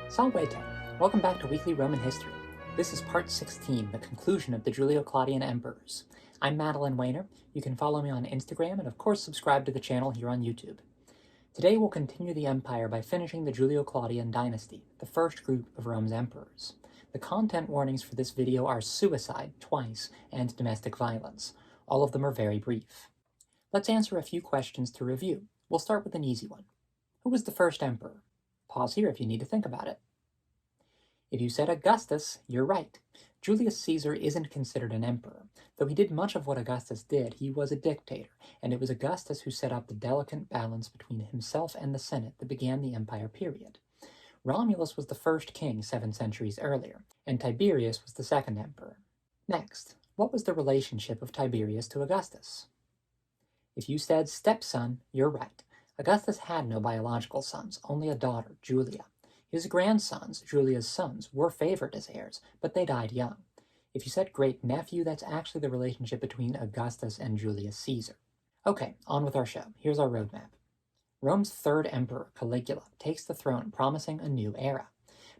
Salvete! Welcome back to Weekly Roman History. This is part 16, the conclusion of the Julio-Claudian emperors. I'm Madeline Weiner. You can follow me on Instagram and of course subscribe to the channel here on YouTube. Today we'll continue the empire by finishing the Julio-Claudian Dynasty, the first group of Rome's emperors. The content warnings for this video are suicide, twice, and domestic violence. All of them are very brief. Let's answer a few questions to review. We'll start with an easy one. Who was the first emperor? Pause here if you need to think about it. If you said Augustus, you're right. Julius Caesar isn't considered an emperor. Though he did much of what Augustus did, he was a dictator, and it was Augustus who set up the delicate balance between himself and the Senate that began the empire period. Romulus was the first king 7 centuries earlier, and Tiberius was the second emperor. Next, what was the relationship of Tiberius to Augustus? If you said stepson, you're right. Augustus had no biological sons, only a daughter, Julia. His grandsons, Julia's sons, were favored as heirs, but they died young. If you said great-nephew, that's actually the relationship between Augustus and Julius Caesar. Okay, on with our show. Here's our roadmap. Rome's third emperor, Caligula, takes the throne, promising a new era.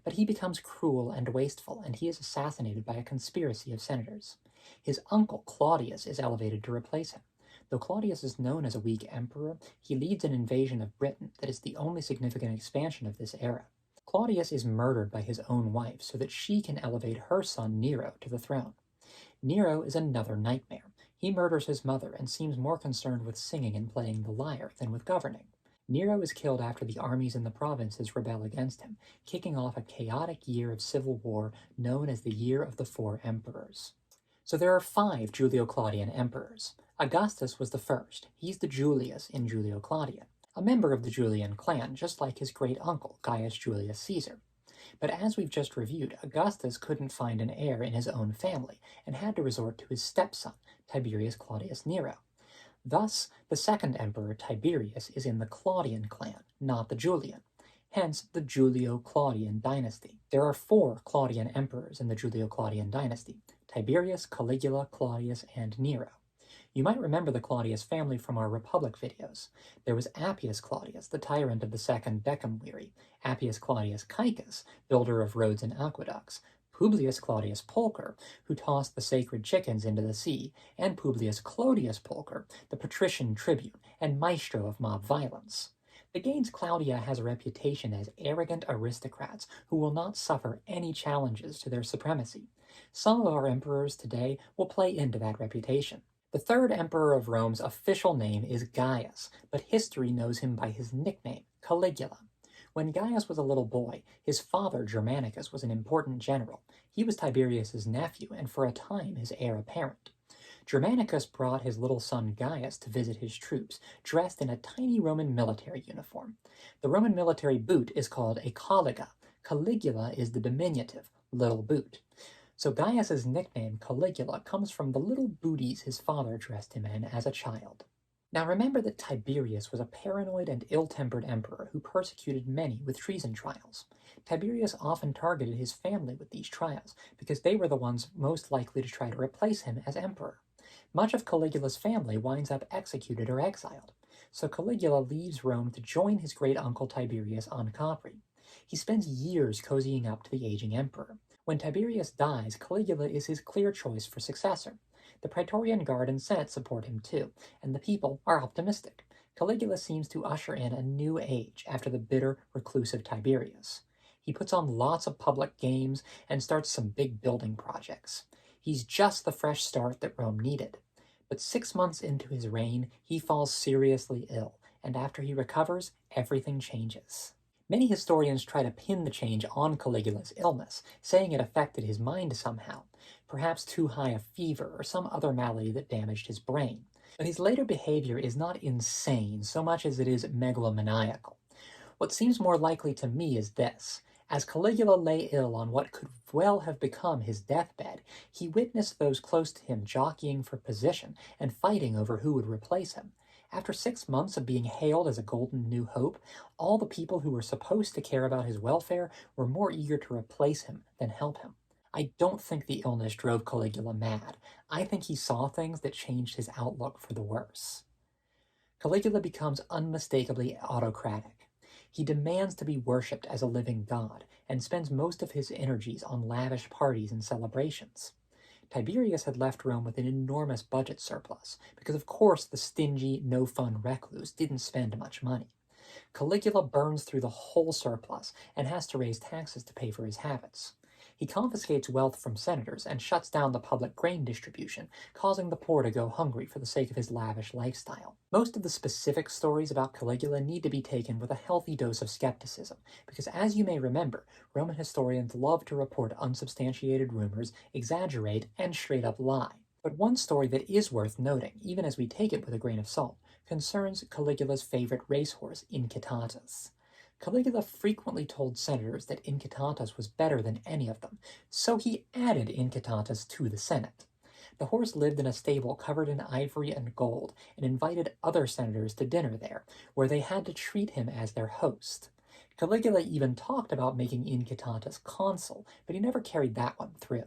But he becomes cruel and wasteful, and he is assassinated by a conspiracy of senators. His uncle, Claudius, is elevated to replace him. Though Claudius is known as a weak emperor, he leads an invasion of Britain that is the only significant expansion of this era. Claudius is murdered by his own wife so that she can elevate her son Nero to the throne. Nero is another nightmare. He murders his mother and seems more concerned with singing and playing the lyre than with governing. Nero is killed after the armies in the provinces rebel against him, kicking off a chaotic year of civil war known as the Year of the Four Emperors. So there are 5 Julio-Claudian emperors. Augustus was the first. He's the Julius in Julio-Claudian, a member of the Julian clan, just like his great-uncle, Gaius Julius Caesar. But as we've just reviewed, Augustus couldn't find an heir in his own family, and had to resort to his stepson, Tiberius Claudius Nero. Thus, the second emperor, Tiberius, is in the Claudian clan, not the Julian. Hence, the Julio-Claudian Dynasty. There are 4 Claudian emperors in the Julio-Claudian Dynasty: Tiberius, Caligula, Claudius, and Nero. You might remember the Claudius family from our Republic videos. There was Appius Claudius, the tyrant of the second decemviri, Appius Claudius Caecus, builder of roads and aqueducts, Publius Claudius Pulcher, who tossed the sacred chickens into the sea, and Publius Clodius Pulcher, the patrician tribune and maestro of mob violence. The Gains Claudia has a reputation as arrogant aristocrats who will not suffer any challenges to their supremacy. Some of our emperors today will play into that reputation. The third emperor of Rome's official name is Gaius, but history knows him by his nickname, Caligula. When Gaius was a little boy, his father, Germanicus, was an important general. He was Tiberius's nephew, and for a time his heir apparent. Germanicus brought his little son Gaius to visit his troops, dressed in a tiny Roman military uniform. The Roman military boot is called a caliga. Caligula is the diminutive, little boot. So Gaius's nickname, Caligula, comes from the little booties his father dressed him in as a child. Now remember that Tiberius was a paranoid and ill-tempered emperor who persecuted many with treason trials. Tiberius often targeted his family with these trials, because they were the ones most likely to try to replace him as emperor. Much of Caligula's family winds up executed or exiled, so Caligula leaves Rome to join his great-uncle Tiberius on Capri. He spends years cozying up to the aging emperor. When Tiberius dies, Caligula is his clear choice for successor. The Praetorian Guard and Senate support him too, and the people are optimistic. Caligula seems to usher in a new age after the bitter, reclusive Tiberius. He puts on lots of public games and starts some big building projects. He's just the fresh start that Rome needed. But 6 months into his reign, he falls seriously ill, and after he recovers, everything changes. Many historians try to pin the change on Caligula's illness, saying it affected his mind somehow, perhaps too high a fever or some other malady that damaged his brain. But his later behavior is not insane so much as it is megalomaniacal. What seems more likely to me is this. As Caligula lay ill on what could well have become his deathbed, he witnessed those close to him jockeying for position and fighting over who would replace him. After 6 months of being hailed as a golden new hope, all the people who were supposed to care about his welfare were more eager to replace him than help him. I don't think the illness drove Caligula mad. I think he saw things that changed his outlook for the worse. Caligula becomes unmistakably autocratic. He demands to be worshipped as a living god, and spends most of his energies on lavish parties and celebrations. Tiberius had left Rome with an enormous budget surplus, because of course the stingy, no-fun recluse didn't spend much money. Caligula burns through the whole surplus and has to raise taxes to pay for his habits. He confiscates wealth from senators and shuts down the public grain distribution, causing the poor to go hungry for the sake of his lavish lifestyle. Most of the specific stories about Caligula need to be taken with a healthy dose of skepticism, because as you may remember, Roman historians love to report unsubstantiated rumors, exaggerate, and straight up lie. But one story that is worth noting, even as we take it with a grain of salt, concerns Caligula's favorite racehorse, Incitatus. Caligula frequently told senators that Incitatus was better than any of them, so he added Incitatus to the Senate. The horse lived in a stable covered in ivory and gold, and invited other senators to dinner there, where they had to treat him as their host. Caligula even talked about making Incitatus consul, but he never carried that one through.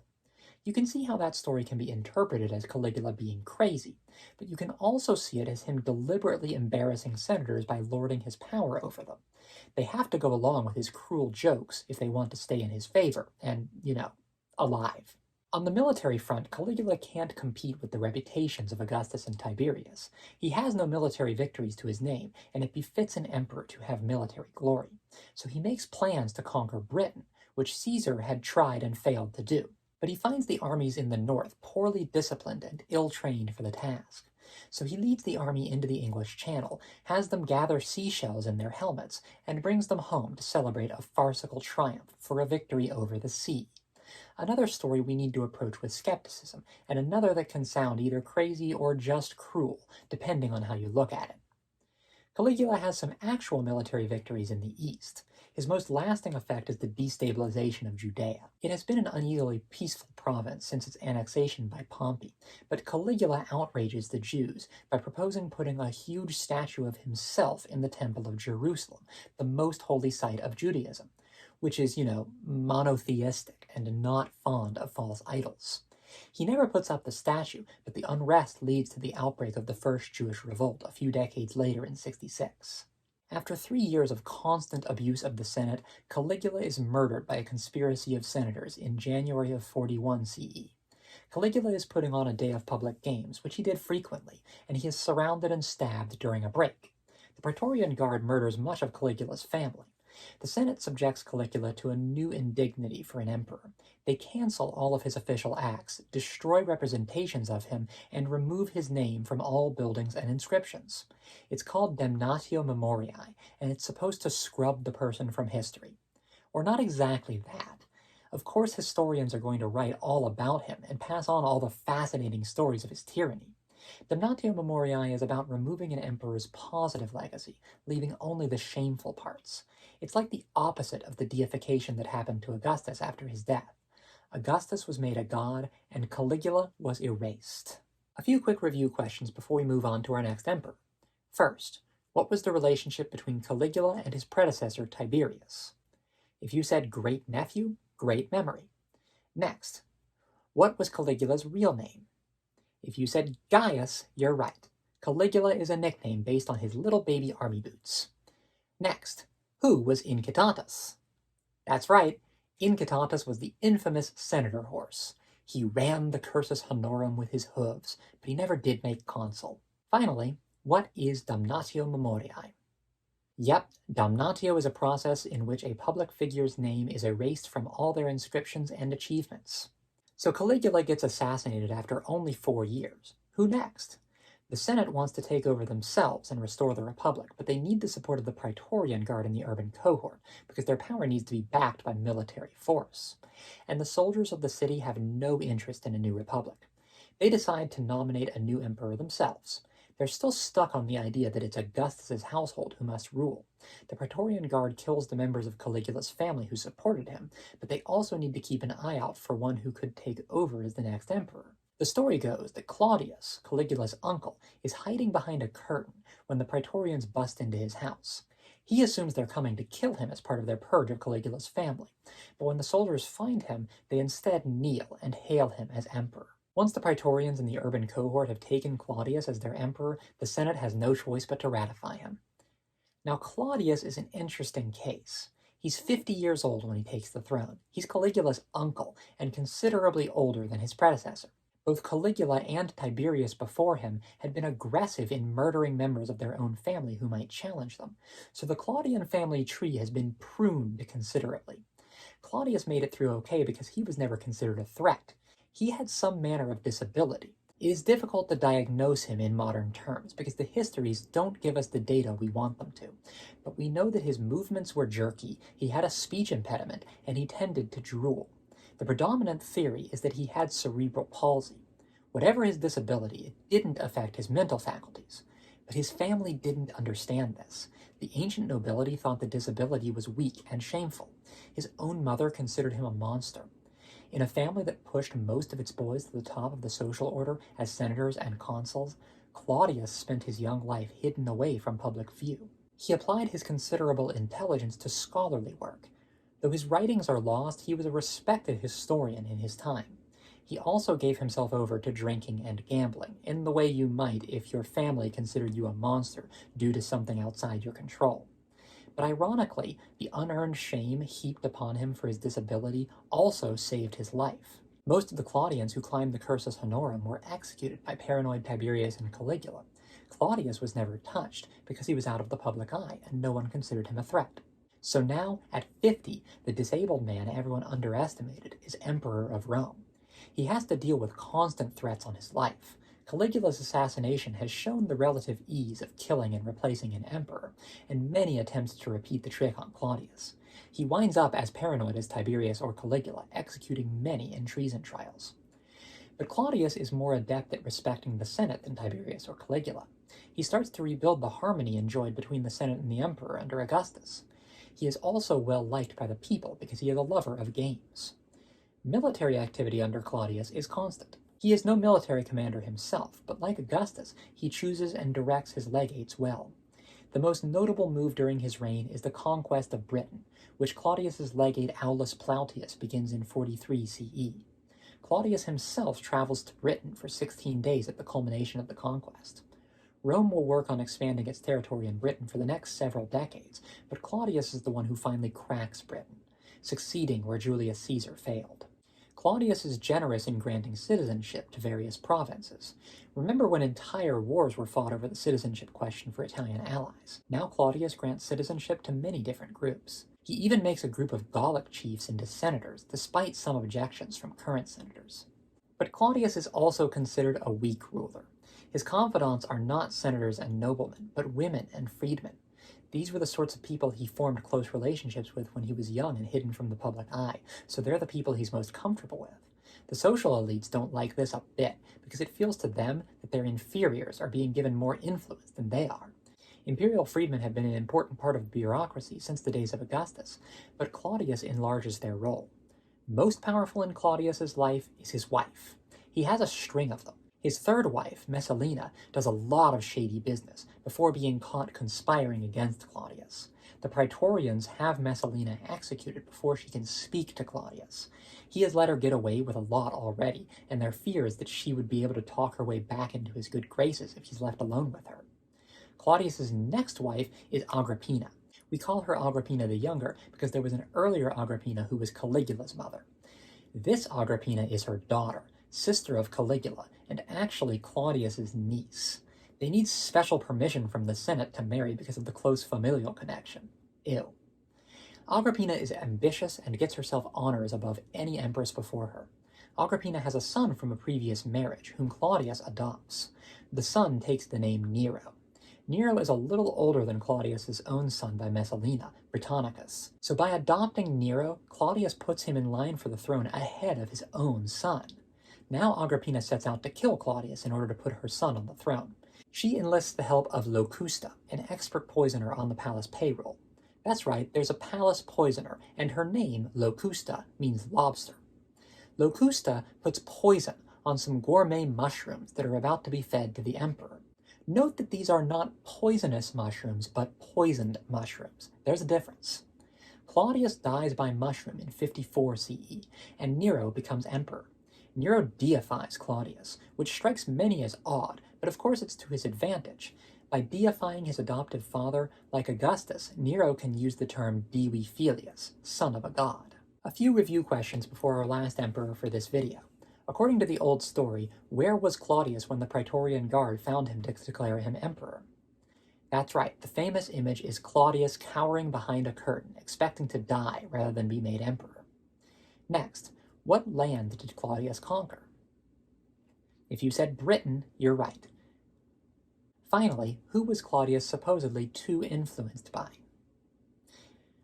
You can see how that story can be interpreted as Caligula being crazy, but you can also see it as him deliberately embarrassing senators by lording his power over them. They have to go along with his cruel jokes if they want to stay in his favor and, alive. On the military front, Caligula can't compete with the reputations of Augustus and Tiberius. He has no military victories to his name, and it befits an emperor to have military glory. So he makes plans to conquer Britain, which Caesar had tried and failed to do. But he finds the armies in the north poorly disciplined and ill-trained for the task. So he leads the army into the English Channel, has them gather seashells in their helmets, and brings them home to celebrate a farcical triumph for a victory over the sea. Another story we need to approach with skepticism, and another that can sound either crazy or just cruel, depending on how you look at it. Caligula has some actual military victories in the east. His most lasting effect is the destabilization of Judea. It has been an uneasily peaceful province since its annexation by Pompey, but Caligula outrages the Jews by proposing putting a huge statue of himself in the Temple of Jerusalem, the most holy site of Judaism, which is, monotheistic and not fond of false idols. He never puts up the statue, but the unrest leads to the outbreak of the First Jewish Revolt a few decades later in 66. After 3 years of constant abuse of the Senate, Caligula is murdered by a conspiracy of senators in January of 41 CE. Caligula is putting on a day of public games, which he did frequently, and he is surrounded and stabbed during a break. The Praetorian Guard murders much of Caligula's family. The Senate subjects Caligula to a new indignity for an emperor. They cancel all of his official acts, destroy representations of him, and remove his name from all buildings and inscriptions. It's called damnatio memoriae, and it's supposed to scrub the person from history. Or not exactly that. Of course, historians are going to write all about him and pass on all the fascinating stories of his tyranny. Damnatio memoriae is about removing an emperor's positive legacy, leaving only the shameful parts. It's like the opposite of the deification that happened to Augustus after his death. Augustus was made a god, and Caligula was erased. A few quick review questions before we move on to our next emperor. First, what was the relationship between Caligula and his predecessor Tiberius? If you said great-nephew, great memory. Next, what was Caligula's real name? If you said Gaius, you're right. Caligula is a nickname based on his little baby army boots. Next, who was Incitatus? That's right, Incitatus was the infamous senator horse. He ran the cursus honorum with his hooves, but he never did make consul. Finally, what is damnatio memoriae? Yep, damnatio is a process in which a public figure's name is erased from all their inscriptions and achievements. So Caligula gets assassinated after only 4 years. Who next? The Senate wants to take over themselves and restore the Republic, but they need the support of the Praetorian Guard in the urban cohort, because their power needs to be backed by military force. And the soldiers of the city have no interest in a new republic. They decide to nominate a new emperor themselves. They're still stuck on the idea that it's Augustus's household who must rule. The Praetorian Guard kills the members of Caligula's family who supported him, but they also need to keep an eye out for one who could take over as the next emperor. The story goes that Claudius, Caligula's uncle, is hiding behind a curtain when the Praetorians bust into his house. He assumes they're coming to kill him as part of their purge of Caligula's family, but when the soldiers find him, they instead kneel and hail him as emperor. Once the Praetorians in the urban cohort have taken Claudius as their emperor, the Senate has no choice but to ratify him. Now, Claudius is an interesting case. He's 50 years old when he takes the throne. He's Caligula's uncle and considerably older than his predecessor. Both Caligula and Tiberius before him had been aggressive in murdering members of their own family who might challenge them, so the Claudian family tree has been pruned considerably. Claudius made it through okay because he was never considered a threat. He had some manner of disability. It is difficult to diagnose him in modern terms because the histories don't give us the data we want them to, but we know that his movements were jerky, he had a speech impediment, and he tended to drool. The predominant theory is that he had cerebral palsy. Whatever his disability, it didn't affect his mental faculties. But his family didn't understand this. The ancient nobility thought the disability was weak and shameful. His own mother considered him a monster. In a family that pushed most of its boys to the top of the social order as senators and consuls, Claudius spent his young life hidden away from public view. He applied his considerable intelligence to scholarly work. Though his writings are lost, he was a respected historian in his time. He also gave himself over to drinking and gambling, in the way you might if your family considered you a monster due to something outside your control. But ironically, the unearned shame heaped upon him for his disability also saved his life. Most of the Claudians who climbed the cursus honorum were executed by paranoid Tiberius and Caligula. Claudius was never touched because he was out of the public eye and no one considered him a threat. So now, at 50, the disabled man everyone underestimated is Emperor of Rome. He has to deal with constant threats on his life. Caligula's assassination has shown the relative ease of killing and replacing an emperor, and many attempts to repeat the trick on Claudius. He winds up as paranoid as Tiberius or Caligula, executing many in treason trials. But Claudius is more adept at respecting the Senate than Tiberius or Caligula. He starts to rebuild the harmony enjoyed between the Senate and the emperor under Augustus. He is also well liked by the people because he is a lover of games. Military activity under Claudius is constant. He is no military commander himself, but like Augustus, he chooses and directs his legates well. The most notable move during his reign is the conquest of Britain, which Claudius's legate Aulus Plautius begins in 43 CE. Claudius himself travels to Britain for 16 days at the culmination of the conquest. Rome will work on expanding its territory in Britain for the next several decades, but Claudius is the one who finally cracks Britain, succeeding where Julius Caesar failed. Claudius is generous in granting citizenship to various provinces. Remember when entire wars were fought over the citizenship question for Italian allies. Now Claudius grants citizenship to many different groups. He even makes a group of Gallic chiefs into senators, despite some objections from current senators. But Claudius is also considered a weak ruler. His confidants are not senators and noblemen, but women and freedmen. These were the sorts of people he formed close relationships with when he was young and hidden from the public eye, so they're the people he's most comfortable with. The social elites don't like this a bit, because it feels to them that their inferiors are being given more influence than they are. Imperial freedmen have been an important part of bureaucracy since the days of Augustus, but Claudius enlarges their role. Most powerful in Claudius's life is his wife. He has a string of them. His third wife, Messalina, does a lot of shady business before being caught conspiring against Claudius. The Praetorians have Messalina executed before she can speak to Claudius. He has let her get away with a lot already, and their fear is that she would be able to talk her way back into his good graces if he's left alone with her. Claudius's next wife is Agrippina. We call her Agrippina the Younger because there was an earlier Agrippina who was Caligula's mother. This Agrippina is her daughter, sister of Caligula, and actually Claudius's niece. They need special permission from the Senate to marry because of the close familial connection. Ew. Agrippina is ambitious and gets herself honors above any empress before her. Agrippina has a son from a previous marriage, whom Claudius adopts. The son takes the name Nero. Nero is a little older than Claudius's own son by Messalina, Britannicus. So by adopting Nero, Claudius puts him in line for the throne ahead of his own son. Now Agrippina sets out to kill Claudius in order to put her son on the throne. She enlists the help of Locusta, an expert poisoner on the palace payroll. That's right, there's a palace poisoner, and her name, Locusta, means lobster. Locusta puts poison on some gourmet mushrooms that are about to be fed to the emperor. Note that these are not poisonous mushrooms, but poisoned mushrooms. There's a difference. Claudius dies by mushroom in 54 CE, and Nero becomes emperor. Nero deifies Claudius, which strikes many as odd, but of course it's to his advantage. By deifying his adoptive father, like Augustus, Nero can use the term Divi Filius, son of a god. A few review questions before our last emperor for this video. According to the old story, where was Claudius when the Praetorian Guard found him to declare him emperor? That's right, the famous image is Claudius cowering behind a curtain, expecting to die rather than be made emperor. Next, what land did Claudius conquer? If you said Britain, you're right. Finally, who was Claudius supposedly too influenced by?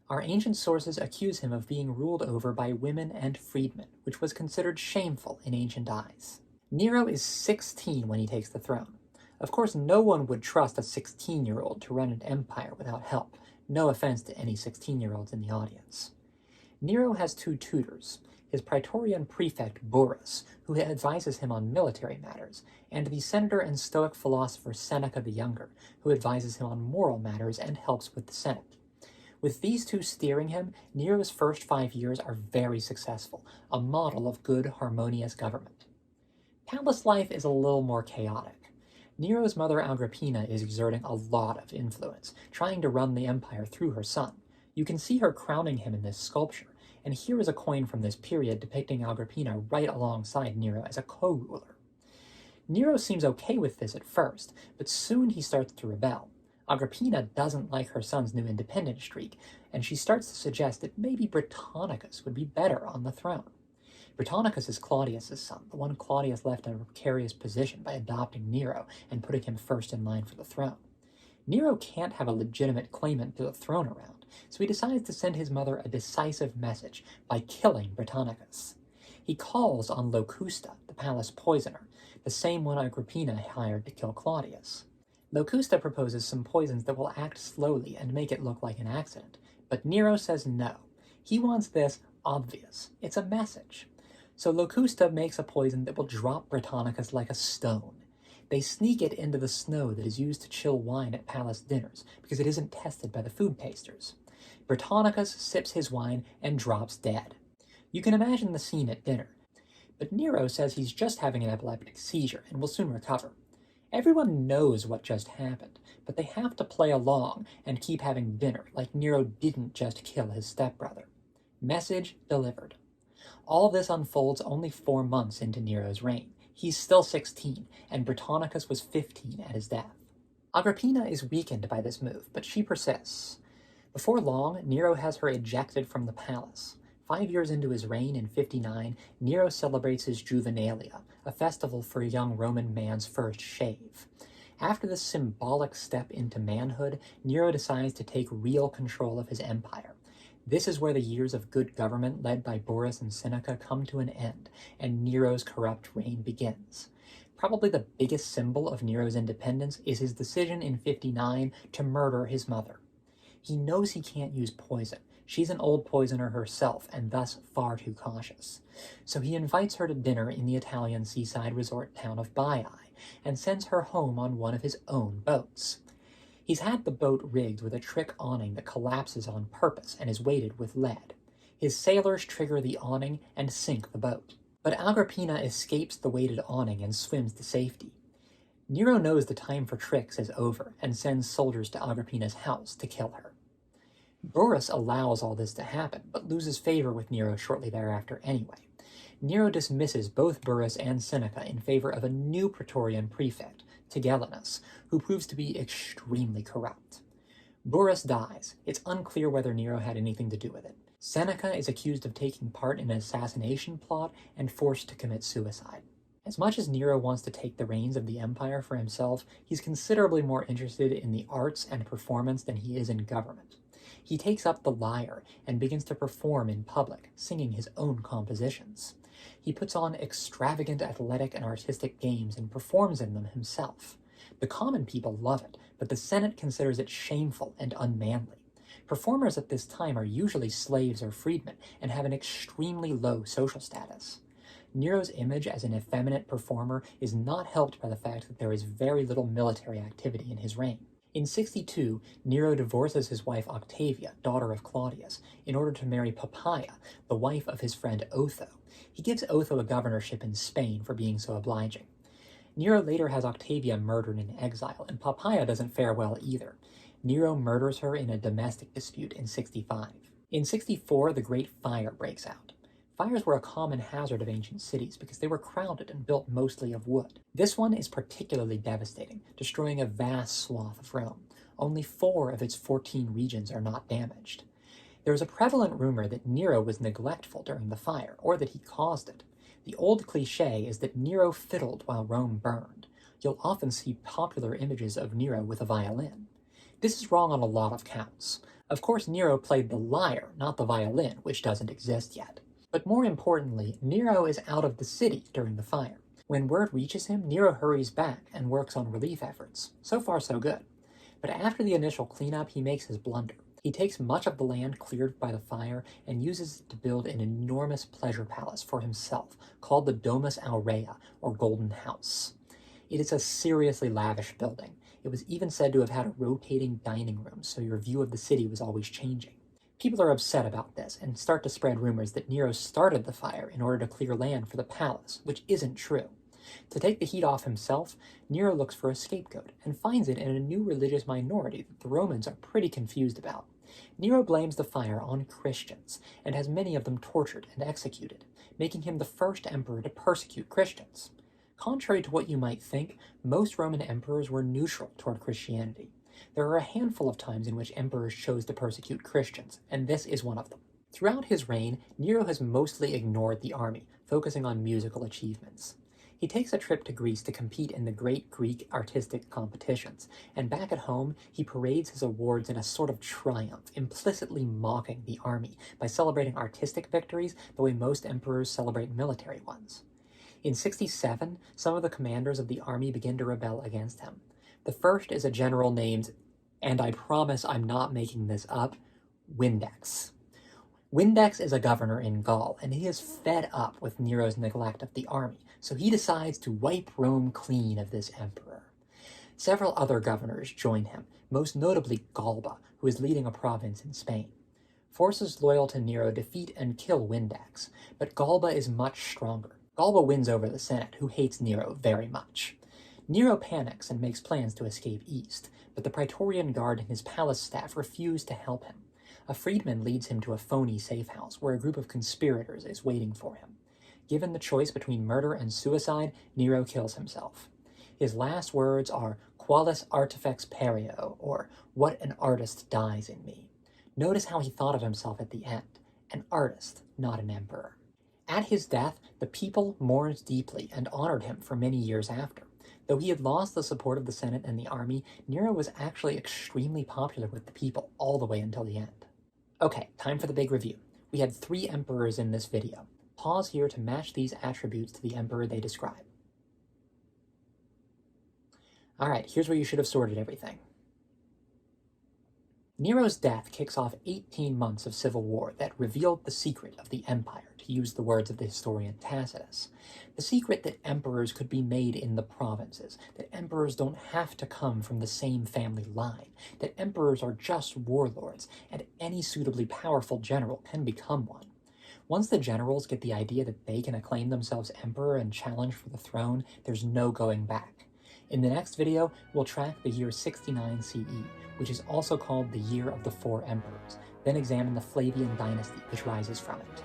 Our ancient sources accuse him of being ruled over by women and freedmen, which was considered shameful in ancient eyes. Nero is 16 when he takes the throne. Of course, no one would trust a 16-year-old to run an empire without help. No offense to any 16-year-olds in the audience. Nero has two tutors, his Praetorian prefect Burrus, who advises him on military matters, and the senator and Stoic philosopher Seneca the Younger, who advises him on moral matters and helps with the Senate. With these two steering him, Nero's first 5 years are very successful, a model of good, harmonious government. Palace life is a little more chaotic. Nero's mother Agrippina is exerting a lot of influence, trying to run the empire through her son. You can see her crowning him in this sculpture, and here is a coin from this period depicting Agrippina right alongside Nero as a co-ruler. Nero seems okay with this at first, but soon he starts to rebel. Agrippina doesn't like her son's new independent streak, and she starts to suggest that maybe Britannicus would be better on the throne. Britannicus is Claudius's son, the one Claudius left in a precarious position by adopting Nero and putting him first in line for the throne. Nero can't have a legitimate claimant to the throne around, so he decides to send his mother a decisive message by killing Britannicus. He calls on Locusta, the palace poisoner, the same one Agrippina hired to kill Claudius. Locusta proposes some poisons that will act slowly and make it look like an accident, but Nero says no. He wants this obvious. It's a message. So Locusta makes a poison that will drop Britannicus like a stone. They sneak it into the snow that is used to chill wine at palace dinners, because it isn't tested by the food tasters. Britannicus sips his wine and drops dead. You can imagine the scene at dinner. But Nero says he's just having an epileptic seizure and will soon recover. Everyone knows what just happened, but they have to play along and keep having dinner like Nero didn't just kill his stepbrother. Message delivered. All this unfolds only 4 months into Nero's reign. He's still 16, and Britannicus was 15 at his death. Agrippina is weakened by this move, but she persists. Before long, Nero has her ejected from the palace. 5 years into his reign in 59, Nero celebrates his Juvenalia, a festival for a young Roman man's first shave. After this symbolic step into manhood, Nero decides to take real control of his empire. This is where the years of good government led by Burrus and Seneca come to an end, and Nero's corrupt reign begins. Probably the biggest symbol of Nero's independence is his decision in 59 to murder his mother. He knows he can't use poison. She's an old poisoner herself, and thus far too cautious. So he invites her to dinner in the Italian seaside resort town of Baiae, and sends her home on one of his own boats. He's had the boat rigged with a trick awning that collapses on purpose and is weighted with lead. His sailors trigger the awning and sink the boat. But Agrippina escapes the weighted awning and swims to safety. Nero knows the time for tricks is over and sends soldiers to Agrippina's house to kill her. Burrus allows all this to happen, but loses favor with Nero shortly thereafter anyway. Nero dismisses both Burrus and Seneca in favor of a new Praetorian prefect, Tigellinus, who proves to be extremely corrupt. Burrus dies. It's unclear whether Nero had anything to do with it. Seneca is accused of taking part in an assassination plot and forced to commit suicide. As much as Nero wants to take the reins of the empire for himself, he's considerably more interested in the arts and performance than he is in government. He takes up the lyre and begins to perform in public, singing his own compositions. He puts on extravagant athletic and artistic games and performs in them himself. The common people love it, but the Senate considers it shameful and unmanly. Performers at this time are usually slaves or freedmen and have an extremely low social status. Nero's image as an effeminate performer is not helped by the fact that there is very little military activity in his reign. In 62, Nero divorces his wife Octavia, daughter of Claudius, in order to marry Poppaea, the wife of his friend Otho. He gives Otho a governorship in Spain for being so obliging. Nero later has Octavia murdered in exile, and Poppaea doesn't fare well either. Nero murders her in a domestic dispute in 65. In 64, the Great Fire breaks out. Fires were a common hazard of ancient cities because they were crowded and built mostly of wood. This one is particularly devastating, destroying a vast swath of Rome. Only 4 of its 14 regions are not damaged. There is a prevalent rumor that Nero was neglectful during the fire, or that he caused it. The old cliché is that Nero fiddled while Rome burned. You'll often see popular images of Nero with a violin. This is wrong on a lot of counts. Of course, Nero played the lyre, not the violin, which doesn't exist yet. But more importantly, Nero is out of the city during the fire. When word reaches him, Nero hurries back and works on relief efforts. So far, so good. But after the initial cleanup, he makes his blunder. He takes much of the land cleared by the fire and uses it to build an enormous pleasure palace for himself, called the Domus Aurea, or Golden House. It is a seriously lavish building. It was even said to have had a rotating dining room, so your view of the city was always changing. People are upset about this and start to spread rumors that Nero started the fire in order to clear land for the palace, which isn't true. To take the heat off himself, Nero looks for a scapegoat and finds it in a new religious minority that the Romans are pretty confused about. Nero blames the fire on Christians and has many of them tortured and executed, making him the first emperor to persecute Christians. Contrary to what you might think, most Roman emperors were neutral toward Christianity. There are a handful of times in which emperors chose to persecute Christians, and this is one of them. Throughout his reign, Nero has mostly ignored the army, focusing on musical achievements. He takes a trip to Greece to compete in the great Greek artistic competitions, and back at home, he parades his awards in a sort of triumph, implicitly mocking the army by celebrating artistic victories the way most emperors celebrate military ones. In 67, some of the commanders of the army begin to rebel against him. The first is a general named, and I promise I'm not making this up, Vindex. Vindex is a governor in Gaul, and he is fed up with Nero's neglect of the army, so he decides to wipe Rome clean of this emperor. Several other governors join him, most notably Galba, who is leading a province in Spain. Forces loyal to Nero defeat and kill Vindex, but Galba is much stronger. Galba wins over the Senate, who hates Nero very much. Nero panics and makes plans to escape east, but the Praetorian Guard and his palace staff refuse to help him. A freedman leads him to a phony safe house where a group of conspirators is waiting for him. Given the choice between murder and suicide, Nero kills himself. His last words are, "Qualis artifex perio," or "What an artist dies in me." Notice how he thought of himself at the end, an artist, not an emperor. At his death, the people mourned deeply and honored him for many years after. Though he had lost the support of the Senate and the army, Nero was actually extremely popular with the people all the way until the end. Okay, time for the big review. We had 3 emperors in this video. Pause here to match these attributes to the emperor they describe. Alright, here's where you should have sorted everything. Nero's death kicks off 18 months of civil war that revealed the secret of the empire, to use the words of the historian Tacitus. The secret that emperors could be made in the provinces, that emperors don't have to come from the same family line, that emperors are just warlords, and any suitably powerful general can become one. Once the generals get the idea that they can acclaim themselves emperor and challenge for the throne, there's no going back. In the next video, we'll track the year 69 CE, which is also called the Year of the Four Emperors, then examine the Flavian dynasty which rises from it.